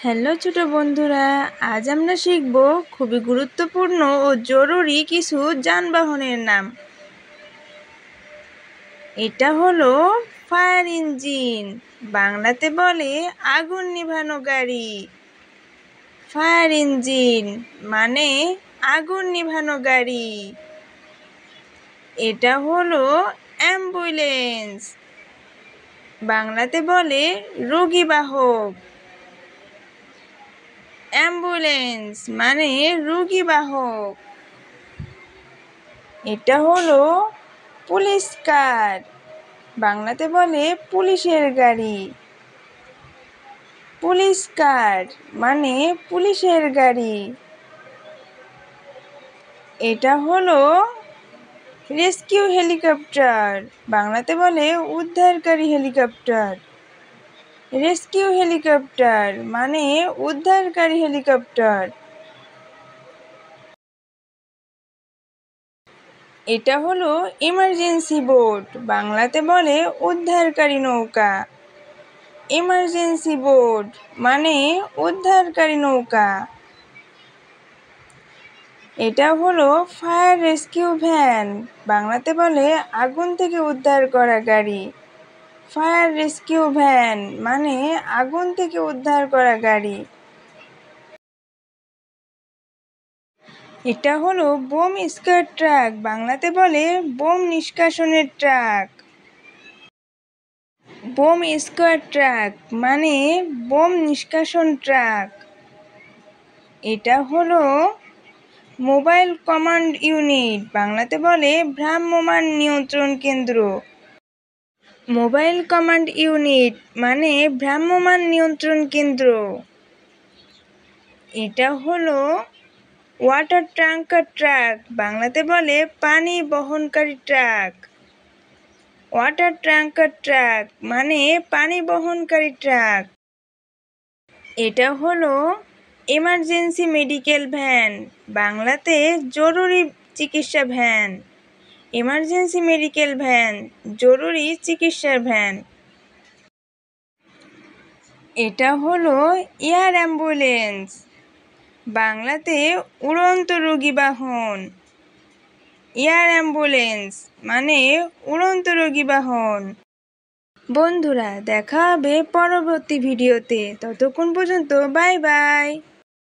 Hello ছোট বন্ধুরা, আজ আমরা শিখব খুবই গুরুত্বপূর্ণ ও জরুরি কিছু যানবাহনের নাম। এটা হলো ফায়ার ইঞ্জিন, বাংলাতে বলে আগুন নিভানো গাড়ি। ফায়ার ইঞ্জিন মানে আগুন নিভানো গাড়ি। এটা হলো অ্যাম্বুলেন্স, বাংলাতে বলে রোগীবাহক। অ্যাম্বুলেন্স মানে রোগীবাহক। এটা হলো পুলিশ কার, বাংলাতে বলে পুলিশের গাড়ি। পুলিশ কার মানে পুলিশের গাড়ি। এটা হলো রেস্কিউ হেলিকপ্টার, বাংলাতে বলে উদ্ধারকারী হেলিকপ্টার। রেস্কিউ হেলিকপ্টার মানে উদ্ধারকারী হেলিকপ্টার। এটা হলো ইমার্জেন্সি বোট, বাংলাতে বলে উদ্ধারকারী নৌকা। ইমার্জেন্সি বোট মানে উদ্ধারকারী নৌকা। এটা হলো ফায়ার রেস্কিউ ভ্যান, বাংলাতে বলে আগুন থেকে উদ্ধার করা গাড়ি। ফায়ার রেস্কিউ ভ্যান মানে আগুন থেকে উদ্ধার করা গাড়ি। এটা হলো বোম স্কোয়াড ট্রাক, বাংলাতে বলে বোম নিষ্কাশনের ট্রাক। বোম স্কোয়াড ট্রাক মানে বোম নিষ্কাশন ট্রাক। এটা হলো মোবাইল কমান্ড ইউনিট, বাংলাতে বলে ভ্রাম্যমাণ নিয়ন্ত্রণ কেন্দ্র। মোবাইল কমান্ড ইউনিট মানে ভ্রাম্যমাণ নিয়ন্ত্রণ কেন্দ্র। এটা হলো ওয়াটার ট্যাঙ্কার ট্রাক, বাংলাতে বলে পানি বহনকারী ট্রাক। ওয়াটার ট্যাঙ্কার ট্রাক মানে পানি বহনকারী ট্রাক। এটা হলো এমার্জেন্সি মেডিকেল ভ্যান, বাংলাতে জরুরি চিকিৎসা ভ্যান। এমার্জেন্সি মেডিকেল ভ্যান জরুরি চিকিৎসার ভ্যান। এটা হলো এয়ার অ্যাম্বুলেন্স, বাংলাতে উড়ন্ত রোগী বাহন। এয়ার অ্যাম্বুলেন্স মানে উড়ন্ত রোগী বাহন। বন্ধুরা, দেখা হবে পরবর্তী ভিডিওতে। ততক্ষণ পর্যন্ত বাই বাই।